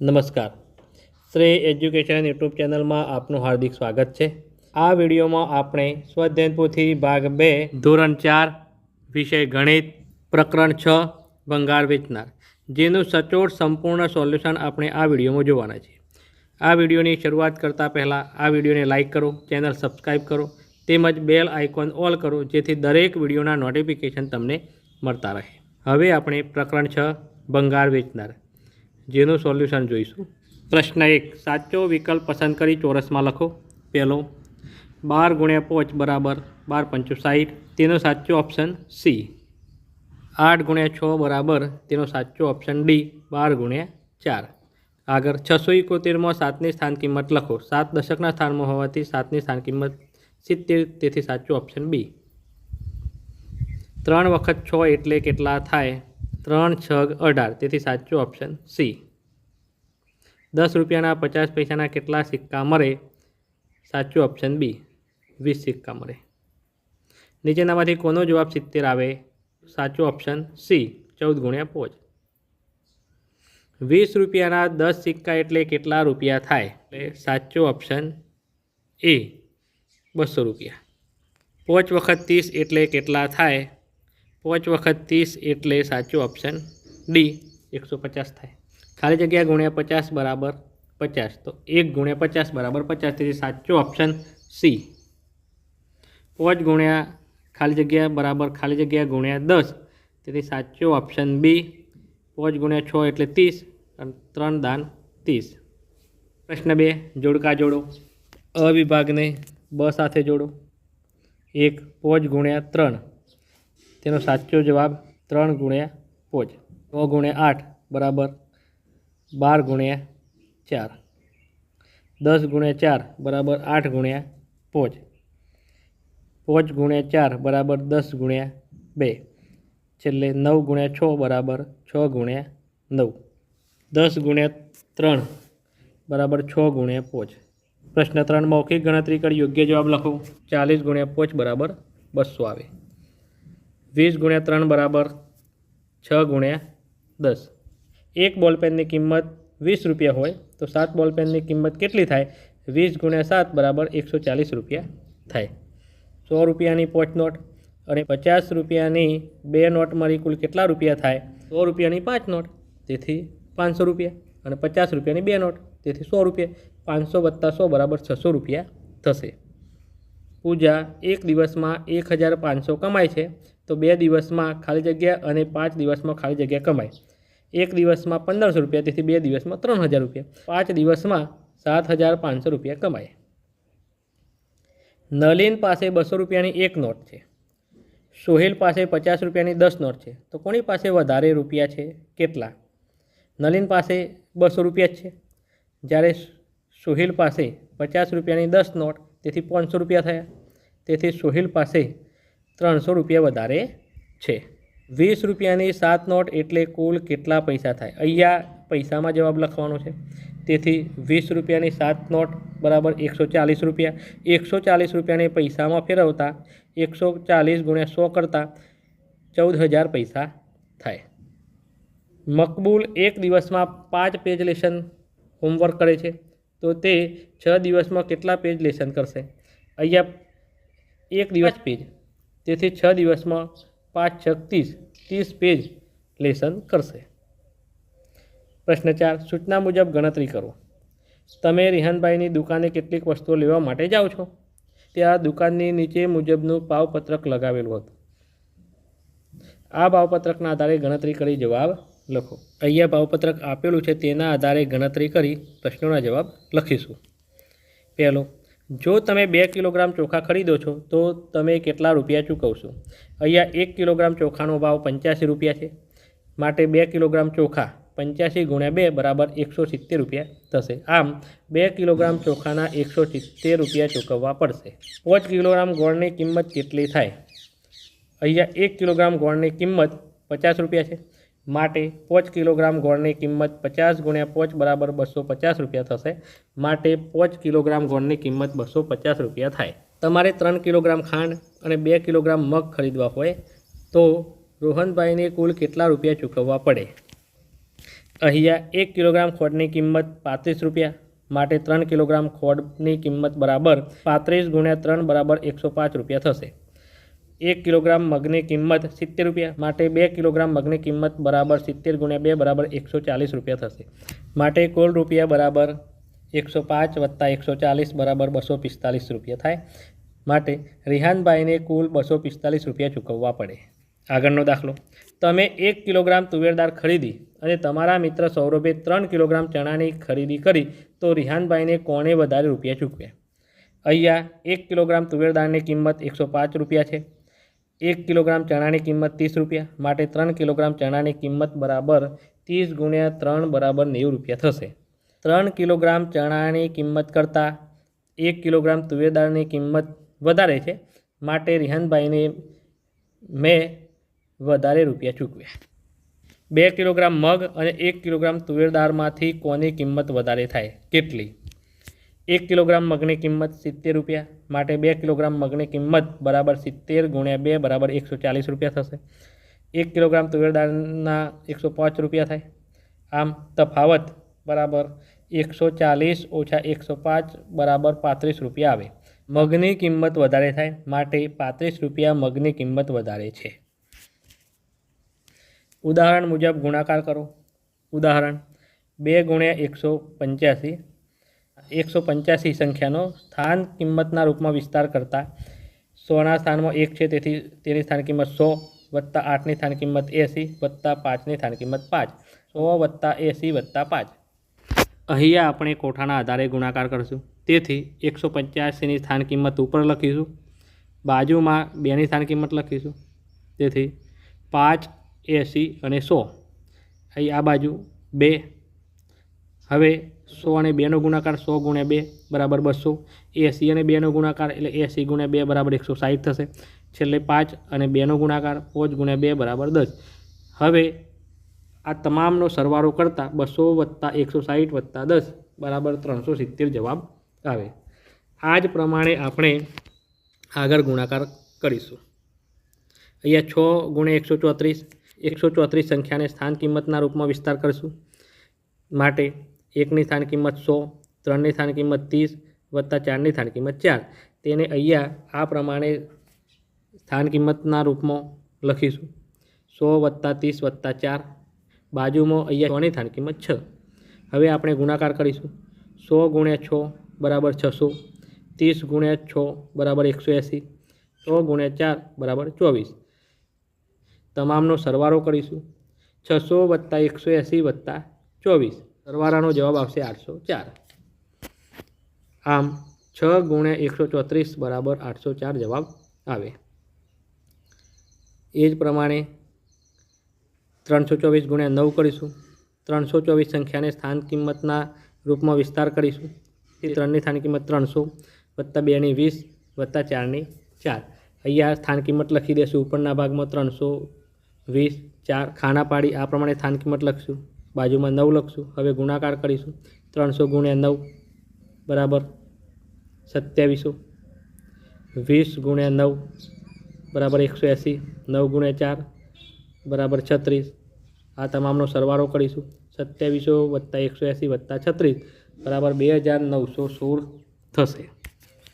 નમસ્કાર, શ્રેય education YouTube ચેનલમાં આપનું હાર્દિક સ્વાગત છે। આ વિડીયોમાં આપણે સ્વાધ્યાય પોથી ભાગ 2 ધોરણ 4 વિષય ગણિત પ્રકરણ 6 ભંગાર વેચનાર જેનું સચોટ સંપૂર્ણ સોલ્યુશન આપણે આ વિડીયોમાં જોવાના છે। આ વિડીયોની શરૂઆત કરતાં પહેલાં આ વિડીયોને લાઇક કરો, ચેનલ સબસ્ક્રાઈબ કરો તેમજ બેલ આઇકોન ઓલ કરો જેથી દરેક વિડીયોના નોટિફિકેશન તમને મળતા રહે। હવે આપણે પ્રકરણ 6 ભંગાર વેચનાર જેનું સોલ્યુશન જોઈશું। પ્રશ્ન 1, સાચો વિકલ્પ પસંદ કરી ચોરસમાં લખો। પહેલો 12 × 5 બરાબર 12 × 60, તેનો સાચો ઓપ્શન સી। 8 × 6 બરાબર તેનો સાચો ઓપ્શન ડી 12 × 4। આગળ 671માં 7ની સ્થાન કિંમત લખો। 7 દશકના સ્થાનમાં હોવાથી 7ની સ્થાન કિંમત 70, તેથી સાચો ઓપ્શન બી। 3 વખત 6 એટલે કેટલા થાય? 3 × 6 = 18, તેથી સાચો ઓપ્શન સી। 10 રૂપિયાના 50 પૈસાના કેટલા સિક્કા મળે? સાચો ઓપ્શન બી 20 સિક્કા મળે। નીચેનામાંથી કોનો જવાબ 70 આવે? સાચો ઓપ્શન સી 14 × 5। 20 રૂપિયાના 10 સિક્કા એટલે કેટલા રૂપિયા થાય? એટલે સાચો ઓપ્શન એ 200 રૂપિયા। 5 વખત 30 એટલે કેટલા થાય? 5 વખત 30 એટલે સાચો ઓપ્શન ડી 150 થાય। ખાલી જગ્યા ગુણ્યા 50 બરાબર 50, તો 1 × 50 બરાબર 50, તેથી સાચો ઓપ્શન સી। 5 ગુણ્યા ખાલી જગ્યા બરાબર ખાલી જગ્યા ગુણ્યા 10, તેથી સાચો ઓપ્શન બી। 5 × 6 એટલે 30 અને 3 દાન 30। પ્રશ્ન 2, જોડકા જોડો। અ વિભાગને બ સાથે જોડો। 1 5 × 3, તેનો સાચો જવાબ 3 × 5। 9 × 8 બરાબર 12 × 4। 10 × 4 બરાબર 8 × 5। 5 × 4 બરાબર 10 × 2। છેલ્લે 9 × 6 બરાબર 6 × 9। 10 × 3 બરાબર 6 × 5। પ્રશ્ન 3, મૌખિક ગણતરી કરી યોગ્ય જવાબ લખો। 40 × 5 બરાબર 200 આવે। 20 × 3 બરાબર 6 × 10। એક બોલપેનની કિંમત 20 રૂપિયા હોય તો 7 બોલપેનની કિંમત કેટલી થાય? 20 × 7 બરાબર 140 રૂપિયા થાય। 100 રૂપિયાની 5 નોટ અને 50 રૂપિયાની 2 નોટ મળી કુલ કેટલા રૂપિયા થાય? 100 રૂપિયાની 5 નોટ, તેથી 500 રૂપિયા, અને 50 રૂપિયાની 2 નોટ, તેથી 100 રૂપિયા। 500 + 100 બરાબર 600 રૂપિયા થશે। પૂજા એક દિવસમાં 1500 કમાય છે, તો 2 દિવસમાં ખાલી જગ્યા અને 5 દિવસમાં ખાલી જગ્યા કમાય। એક દિવસમાં 1500 રૂપિયા, તેથી 2 દિવસમાં 3000 રૂપિયા, 5 દિવસમાં 7500 રૂપિયા કમાય। નલિન પાસે 200 રૂપિયાની 1 નોટ છે, સોહેલ પાસે 50 રૂપિયાની 10 નોટ છે, તો કોની પાસે વધારે રૂપિયા છે? કેટલા? નલિન પાસે 200 રૂપિયા જ છે, જ્યારે સોહેલ પાસે 50 રૂપિયાની 10 નોટ, તેથી 500 રૂપિયા થયા, તેથી સોહેલ પાસે 300 રૂપિયા વધારે છે। 20 રૂપિયાની 7 નોટ એટલે કુલ કેટલા પૈસા થાય? અહીંયા પૈસામાં જવાબ લખવાનો છે, તેથી 20 રૂપિયાની 7 નોટ બરાબર 140 રૂપિયા। 140 રૂપિયાને પૈસામાં ફેરવતા 140 × 100 કરતાં 14000 પૈસા થાય। મકબૂલ એક દિવસમાં 5 પેજ લેસન હોમવર્ક કરે છે, તો તે 6 દિવસમાં કેટલા પેજ લેસન કરશે? અહીંયા 1 દિવસ પેજ, તેથી 6 દિવસમાં 5 × 6 = 30 પેજ લેસન કરશે। પ્રશ્ન 4, સૂચના મુજબ ગણતરી કરો। તમે રિહાનભાઈની દુકાને કેટલીક વસ્તુઓ લેવા માટે જાઓ છો, ત્યાં દુકાનની નીચે મુજબનું ભાવપત્રક લગાવેલું હતું। આ ભાવપત્રકના આધારે ગણતરી કરી જવાબ લખો। અહીંયા ભાવપત્રક આપેલું છે, તેના આધારે ગણતરી કરી પ્રશ્નોના જવાબ લખીશું। પહેલો, જો તમે 2 કિલોગ્રામ ચોખા ખરીદો છો તો તમે કેટલા રૂપિયા ચૂકવશો? અહીંયા 1 કિલોગ્રામ ચોખાનો ભાવ 85 રૂપિયા છે, માટે 2 કિલોગ્રામ ચોખા 85 × 2 બરાબર 170 રૂપિયા થશે। આમ 2 કિલોગ્રામ ચોખાના 170 રૂપિયા ચૂકવવા પડશે। 5 કિલોગ્રામ ગોળની કિંમત કેટલી થાય? અહીંયા 1 કિલોગ્રામ ગોળની કિંમત 50 રૂપિયા છે, માટે 5 કિલોગ્રામ ગોળની કિંમત 50 × 5 બરાબર 250 રૂપિયા થશે, માટે 5 કિલોગ્રામ ગોળની કિંમત 250 રૂપિયા થાય। તમારે 3 કિલોગ્રામ ખાંડ અને 2 કિલોગ્રામ મગ ખરીદવા હોય તો રોહનભાઈને કુલ કેટલા રૂપિયા ચૂકવવા પડે? અહીંયા 1 કિલોગ્રામ ખોળની કિંમત 35 રૂપિયા, માટે 3 કિલોગ્રામ ખોળની કિંમત બરાબર 35 ગુણ્યા 3 બરાબર 105 રૂપિયા થશે. 1 કિલોગ્રામ મગની કિંમત 70 રૂપિયા, માટે 2 કિલોગ્રામ મગની કિંમત બરાબર 70 ગુણ્યા 2 બરાબર 140 રૂપિયા થશે. માટે કુલ રૂપિયા બરાબર 105 વત્તા 140 બરાબર 245 રૂપિયા થાય. માટે રિહાનભાઈને કુલ 245 રૂપિયા ચૂકવવા પડે. આગળનો દાખલો, તમે 1 કિલોગ્રામ તુવેર દાળ ખરીદી અને તમારા મિત્ર સૌરભે 3 કિલોગ્રામ ચણાની ખરીદી કરી, તો રિહાનભાઈને કોણે વધારે રૂપિયા ચૂકવ્યા? અહીંયા 1 કિલોગ્રામ તુવેર દાળની કિંમત 105 રૂપિયા છે. 1 કિલોગ્રામ ચણાની કિંમત 30 રૂપિયા, માટે 3 કિલોગ્રામ ચણાની કિંમત બરાબર 30 ગુણ્યા 3 બરાબર 90 રૂપિયા થશે. 3 કિલોગ્રામ ચણાની કિંમત કરતાં 1 કિલોગ્રામ તુવેર દાળની કિંમત વધારે છે, માટે રિહાનભાઈને મેં વધારે રૂપિયા ચૂકવ્યા. 2 કિલોગ્રામ મગ અને 1 કિલોગ્રામ તુવેર દાળમાંથી કોની કિંમત વધારે થાય? કેટલી? 1 કિલોગ્રામ મગની કિંમત 70 રૂપિયા, માટે 2 કિલોગ્રામ મગની કિંમત બરાબર 70 ગુણ્યા 2 બરાબર 140 રૂપિયા થશે. 1 કિલોગ્રામ તુવેર દાળના 105 રૂપિયા થાય. આમ તફાવત બરાબર 140 ઓછા 105 બરાબર 35 રૂપિયા આવે. મગની કિંમત વધારે થાય, માટે 35 રૂપિયા મગની કિંમત વધારે છે. ઉદાહરણ મુજબ ગુણાકાર કરો. ઉદાહરણ 2 ગુણ્યા 185. 185 સંખ્યાનો સ્થાન કિંમતના રૂપમાં વિસ્તાર કરતાં 100ના સ્થાનમાં 1 છે, તેથી તેની સ્થાન કિંમત 100 વત્તા 8ની સ્થાન કિંમત 80 વત્તા 5ની સ્થાન કિંમત 5. 100 વત્તા 80 વત્તા 5. અહીંયા આપણે કોઠાના આધારે ગુણાકાર કરીશું, તેથી 185ની સ્થાન કિંમત ઉપર લખીશું, બાજુમાં 2ની સ્થાન કિંમત લખીશું, તેથી 5, 80 અને 100. અહીં આ બાજુ 2. હવે 100 અને 2નો ગુણાકાર 100 ગુણ્યા 2 બરાબર 200. 80 અને 2નો ગુણાકાર એટલે 80 ગુણ્યા 2 બરાબર 160 થશે. છેલ્લે 5 અને 2નો ગુણાકાર 5 ગુણ્યા 2 બરાબર 10. હવે આ તમામનો સરવાળો કરતાં 200 વત્તા 160 વત્તા 10 બરાબર 370 જવાબ આવે. આ જ પ્રમાણે આપણે આગળ ગુણાકાર કરીશું. અહીંયા 6 ગુણ્યા 134. 134 સંખ્યાને સ્થાન કિંમતના રૂપમાં વિસ્તાર કરીશું, માટે 1ની સ્થાન કિંમત 100, 3ની સ્થાન કિંમત 30 વત્તા 4ની સ્થાન કિંમત 4. તેને અહીંયા આ પ્રમાણે સ્થાન કિંમતના રૂપમાં લખીશું, 100 વત્તા 30 વત્તા 4. બાજુમાં અહીંયા 100ની સ્થાન કિંમત 6. હવે આપણે ગુણાકાર કરીશું. 100 ગુણ્યા 6 બરાબર 600. 30 ગુણ્યા 6 બરાબર 180. 100 ગુણ્યા 4 બરાબર 24. તમામનો સરવાળો કરીશું. 600 વત્તા 180 વત્તા 24. સરવાળાનો જવાબ આવશે 804. આમ 6 ગુણ્યા 134 બરાબર 804 જવાબ આવે. એ જ પ્રમાણે 324 ગુણ્યા 9 કરીશું. 324 સંખ્યાને સ્થાન કિંમતના રૂપમાં વિસ્તાર કરીશું. 3ની સ્થાન કિંમત 300 વત્તા 2ની 20 વત્તા 4ની 4. અહીંયા સ્થાન કિંમત લખી દઈશું. ઉપરના ભાગમાં 320 4 ખાના પાડી આ પ્રમાણે સ્થાન કિંમત લખીશું, બાજુમાં 9 લખશું. હવે ગુણાકાર કરીશું. 300 ગુણ્યા 9 બરાબર 2700. 20 ગુણ્યા 9 બરાબર 180. 9 ગુણ્યા 4 બરાબર 36. આ તમામનો સરવાળો કરીશું. 2700 વત્તા 180 વત્તા 36 બરાબર 2916 થશે.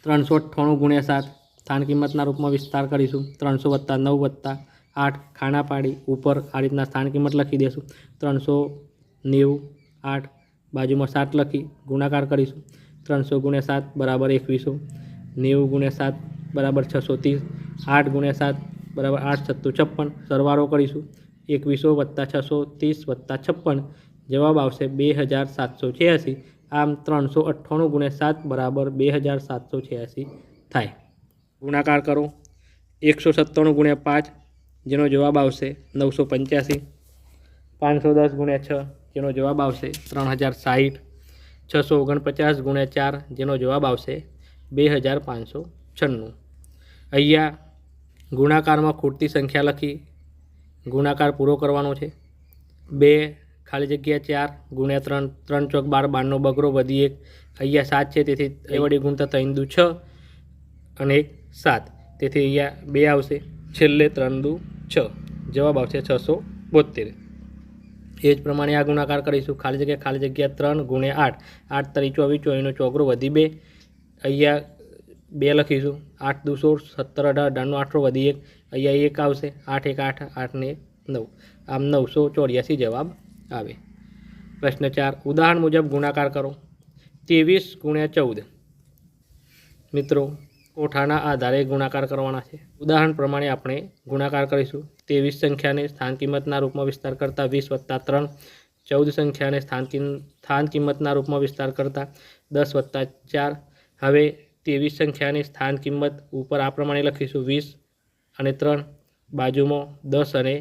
398 ગુણ્યા 7 સ્થાન કિંમતના રૂપમાં વિસ્તાર કરીશું. 300 વત્તા 9 વત્તા 8 ખાના પાડી ઉપર આ રીતના સ્થાન કિંમત લખી દઈશું. 390 8 બાજુમાં 7 લખી ગુણાકાર કરીશું. 300 ગુણ્યા 7 બરાબર 2100. 90 ગુણ્યા 7 બરાબર 630. 8 ગુણ્યા 7 બરાબર 8 સત્તુ 56. સરવાળો કરીશું. 2100 વત્તા 630 વત્તા 56 જવાબ આવશે 2786. આમ 398 ગુણ્યા 7 બરાબર 2786 થાય. ગુણાકાર કરો. 197 ગુણ્યા 5 જેનો જવાબ આવશે 985. 510 ગુણ્યા 6 જેનો જવાબ આવશે 3060. 649 ગુણ્યા 4 જેનો જવાબ આવશે 2596. અહીંયા ગુણાકારમાં ખૂટતી સંખ્યા લખી ગુણાકાર પૂરો કરવાનો છે. 2 ખાલી જગ્યા 4 ગુણ્યા 3 3 ચોક 12 12નો બગડો વધી 1. અહીંયા 7 છે, તેથી એ વડે ગુણતા 3 દુ 6 અને 1 7, તેથી અહીંયા 2 આવશે. છેલ્લે 3 દુ 6 જવાબ આવશે 672. એ જ પ્રમાણે આ ગુણાકાર કરીશું. ખાલી જગ્યા 3 ગુણ્યા 8, 8 તરી 24, 24નો ચોગરો વધી 2, અહીંયા 2 લખીશું. 8 દુ 16, 17 18, 18નો 8 વધી 1, અહીંયા 1 આવશે. 8 1 8, 8 ને 9, આમ 984 જવાબ આવે. પ્રશ્ન 4, ઉદાહરણ મુજબ ગુણાકાર કરો. 23 ગુણ્યા 14. મિત્રો કોઠાના આધારે ગુણાકાર કરવાના છે. ઉદાહરણ પ્રમાણે આપણે ગુણાકાર કરીશું. 23 સંખ્યાને સ્થાન કિંમતના રૂપમાં વિસ્તાર કરતા 20 + 3, 14 સંખ્યાને સ્થાન કિંમતના રૂપમાં વિસ્તાર કરતા 10 + 4. હવે 23 સંખ્યાની સ્થાન કિંમત ઉપર આ પ્રમાણે લખીશું: 20 અને 3, બાજુમાં 10 અને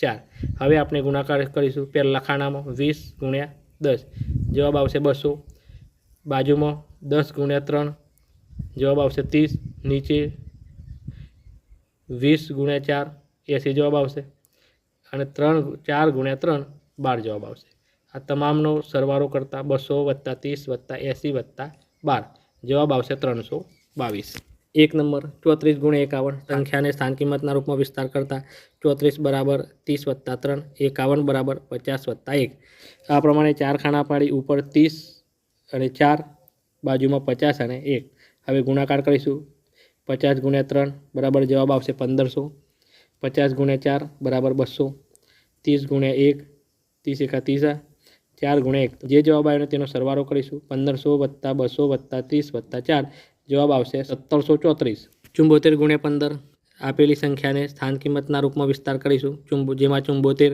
4. હવે આપણે ગુણાકાર કરીશું. પહેલા ખાનામાં 20 ગુણ્યા 10, જવાબ આવશે 200. બાજુમાં 10 ગુણ્યા 3, જવાબ આવશે 30. નીચે 20 ગુણ્યા 4, 80 જવાબ આવશે. અને 4 ગુણ્યા 3, 12 જવાબ આવશે. આ તમામનો સરવાળો કરતાં 200 + 30 + 80 + 12, જવાબ આવશે 322. 1 નંબર 34 ગુણ્યા 51. સંખ્યાને સ્થાન કિંમતના રૂપમાં વિસ્તાર કરતા 34 = 30 + 3, 51 = 50 + 1. આ પ્રમાણે 4 ખાના પાડી. ઉપર 30 અને 4, બાજુમાં 50 અને 1. હવે ગુણાકાર કરીશું. 50 ગુણ્યા 3 જવાબ આવશે 1500. 50 ગુણ્યા 4 200. 30 ગુણ્યા 1, 30 × 30, 4 ગુણ્યા 1. જે જવાબ આવ્યો તેનો સરવાળો કરીશું. 1500 + 200 + 30 + 4, જવાબ આવશે 1734. 74 ગુણ્યા 15. આપેલી સંખ્યાને સ્થાન કિંમતના રૂપમાં વિસ્તાર કરીશું. જેમાં 74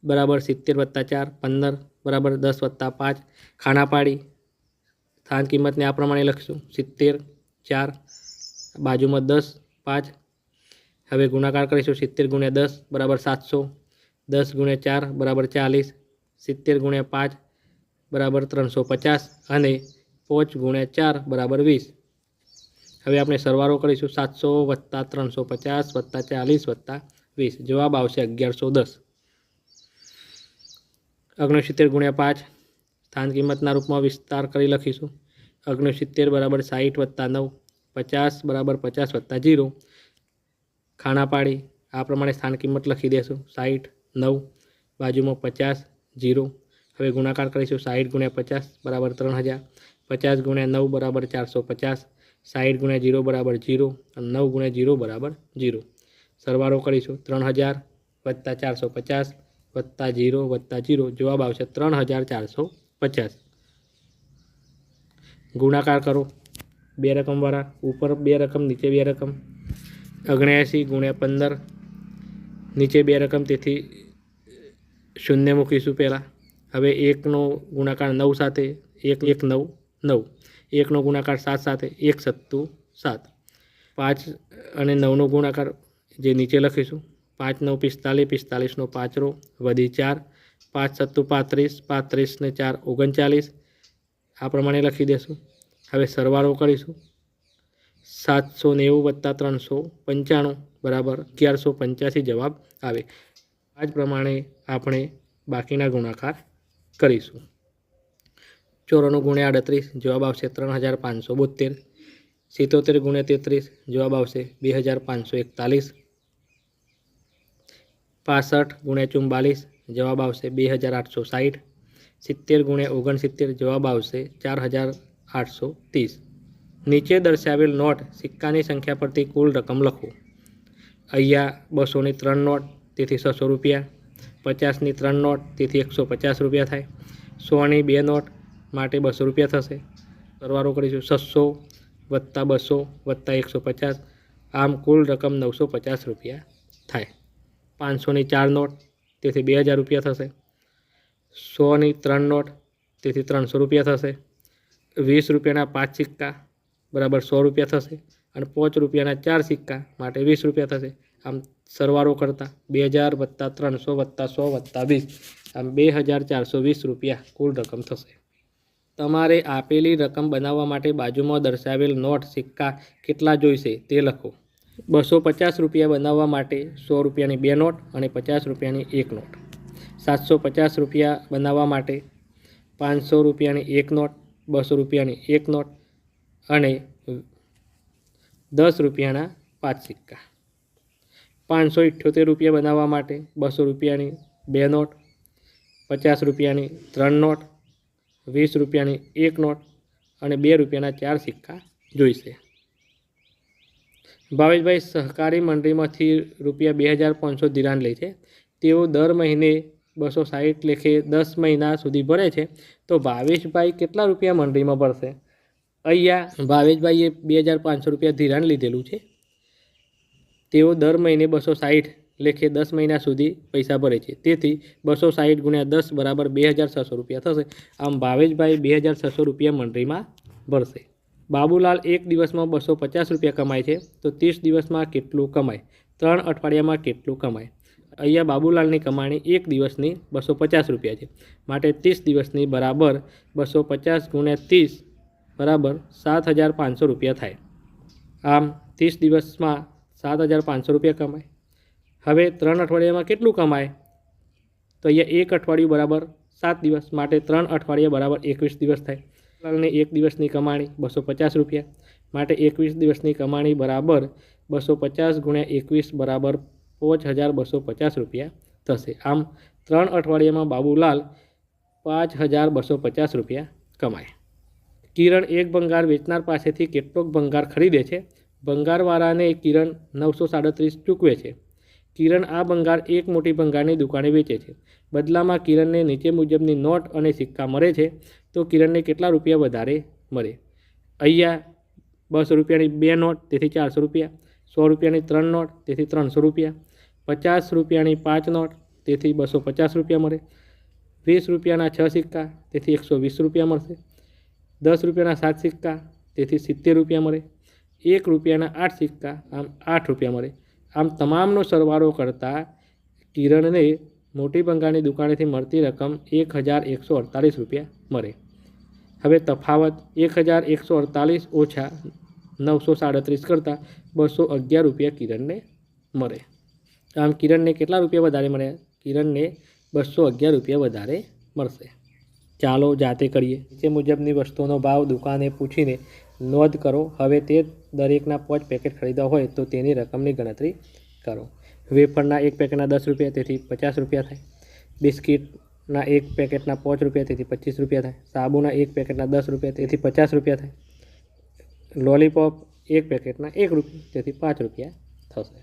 = 70 + 4, 15 = 10 + 5. ખાના પાડી સ્થાન કિંમતને આ પ્રમાણે લખીશું: 70 4, બાજુમાં 10 5. હવે ગુણાકાર કરીશું. 70 ગુણ્યા 10 700. 10 ગુણ્યા 4 40. 70 ગુણ્યા 5 350. અને 5 ગુણ્યા 4 20. હવે આપણે સરવાળો કરીશું. 700 + 350 + 40 + 20, જવાબ આવશે 1110. 69 ગુણ્યા 5. સ્થાન કિંમતના રૂપમાં વિસ્તાર કરી લખીશું. 69 = 60 + 9, 50 = 50 + 0. ખાના પાડી આ પ્રમાણે સ્થાન કિંમત લખી દેશું. 60 9, બાજુમાં 50 0. હવે ગુણાકાર કરીશું. 60 ગુણ્યા 50 3000. 50 ગુણ્યા 9 450. 60 ગુણ્યા 0 0, અને 9 ગુણ્યા 0 0. સરવાળો કરીશું. 3000 + 450 + 0 + 0, જવાબ આવશે 3450. ગુણાકાર કરો. 2 રકમવાળા. ઉપર 2 રકમ, નીચે 2 રકમ. 79 ગુણ્યા 15. નીચે 2 રકમ, તેથી 0 મૂકીશું પહેલાં. હવે 1નો ગુણાકાર 9 સાથે, 1 1 9 9. 1નો ગુણાકાર 7 સાથે, 1 સત્તું 7. 5 અને 9નો ગુણાકાર જે નીચે લખીશું. 5 9 45, 45નો 5 વધી 4. 5 સત્તું 35, 35 ને 4 39. આ પ્રમાણે લખી દેશું. હવે સરવાળો કરીશું. 790 + 395 1185 જવાબ આવે. આ જ પ્રમાણે આપણે બાકીના ગુણાકાર કરીશું. 94 ગુણ્યા 38, જવાબ આવશે 3572. 77 ગુણ્યા 33, જવાબ આવશે 2541. 65 ગુણ્યા 44, જવાબ આવશે 2860. 70 ગુણ્યા 69, જવાબ આવશે 4830. નીચે દર્શાવેલ નોટ સિક્કાની સંખ્યા પરથી કુલ રકમ લખો. અહીંયા 200ની 3 નોટ, તેથી 600 રૂપિયા. 50ની 3 નોટ, તેથી 150 રૂપિયા થાય. 100ની 2 નોટ માટે 200 રૂપિયા થશે. સરવાળો કરીશું. 600 + 200 + 150, આમ કુલ રકમ 950 રૂપિયા થાય. 500ની 4 નોટ, તેથી 2000 રૂપિયા થશે. 100ની 3 નોટ, તેથી 300 રૂપિયા થશે. 20 રૂપિયાના 5 સિક્કા = 100 રૂપિયા થશે. અને 5 રૂપિયાના 4 સિક્કા માટે 20 રૂપિયા થશે. આમ સરવાળો કરતાં 2000 + 300 + 100 + 20, આમ 2420 રૂપિયા કુલ રકમ થશે. તમારે આપેલી રકમ બનાવવા માટે બાજુમાં દર્શાવેલ નોટ સિક્કા કેટલા જોઈશે તે લખો. 250 રૂપિયા બનાવવા માટે 100 રૂપિયાની 2 નોટ અને 50 રૂપિયાની 1 નોટ. 750 રૂપિયા બનાવવા માટે 500 રૂપિયાની 1 નોટ, 200 રૂપિયાની 1 નોટ અને 10 રૂપિયાના 5 સિક્કા. 578 રૂપિયા બનાવવા માટે 200 રૂપિયાની 2 નોટ, 50 રૂપિયાની 3 નોટ, 20 રૂપિયાની 1 નોટ અને 2 રૂપિયાના 4 સિક્કા જોઈશે. ભાવેશભાઈ સહકારી મંડળીમાંથી ₹2500 ધિરાણ લે છે. તેઓ દર મહિને 260 લેખે 10 મહિના સુધી ભરે છે. તો ભાવેશભાઈ કેટલા રૂપિયા મંડળીમાં ભરશે? અહીંયા ભાવેશભાઈએ ₹2500 ધિરાણ લીધેલું છે. તેઓ દર મહિને 260 લેખે 10 મહિના સુધી પૈસા ભરે છે. તેથી 260 × 10 = ₹2600 થશે. આમ ભાવેશભાઈ ₹2600 મંડળીમાં ભરશે. બાબુલાલ એક દિવસમાં ₹250 કમાય છે. તો 30 દિવસમાં કેટલું કમાય? 3 અઠવાડિયામાં કેટલું કમાય? અહીંયા બાબુલાલની કમાણી એક દિવસની ₹250 છે. માટે 30 દિવસની બરાબર 250 × 30 = ₹7500 થાય. આમ 30 દિવસમાં ₹7500 કમાય. હવે 3 અઠવાડિયામાં કેટલું કમાય? તો અહીંયા એક અઠવાડિયું બરાબર 7 દિવસ. માટે 3 અઠવાડિયા બરાબર 21 દિવસ થાય. બાબુલાલની એક દિવસની કમાણી ₹250. માટે 21 દિવસની કમાણી બરાબર 250 × 21 બરાબર ₹5250 થશે. આમ 3 અઠવાડિયામાં બાબુલાલ ₹5250 કમાય. કિરણ એક ભંગાર વેચનાર પાસેથી કેટલોક ભંગાર ખરીદે છે. ભંગારવાળાને કિરણ 937 ચૂકવે છે. કિરણ આ ભંગાર એક મોટી ભંગારની દુકાને વેચે છે. બદલામાં કિરણને નીચે મુજબની નોટ અને સિક્કા મળે છે. તો કિરણને કેટલા રૂપિયા વધારે મળે? અહીંયા ₹200ની 2 નોટ, તેથી ₹400. ₹100ની 3 નોટ, તેથી ₹300. ₹50ની 5 નોટ, તેથી ₹250 મળે. ₹20ના 6 સિક્કા, તેથી ₹120 મળશે. ₹10ના 7 સિક્કા, તેથી ₹70 મળે. ₹1ના 8 સિક્કા, આમ ₹8 મળે. આમ તમામનો સરવાળો કરતાં કિરણને મોટી ભંગારની દુકાનેથી મળતી રકમ ₹1148 મળે. હવે તફાવત 1148 ઓછા 937 કરતાં ₹211 કિરણને મળે. આમ કિરણને કેટલા રૂપિયા વધારે મળે? કિરણને ₹211 વધારે મળશે. ચાલો જાતે કરીએ. નીચે મુજબની વસ્તુઓનો ભાવ દુકાને પૂછીને નોંધ કરો. હવે તે દરેકના 5 પેકેટ ખરીદવા હોય તો તેની રકમની ગણતરી કરો. વેફરના એક પેકેટના ₹10, તેથી ₹50 થાય. બિસ્કિટના એક પેકેટના ₹5, તેથી ₹25 થાય. સાબુના એક પેકેટના ₹10, તેથી ₹50 થાય. લોલીપોપ એક પેકેટના ₹1, તેથી ₹5 થશે.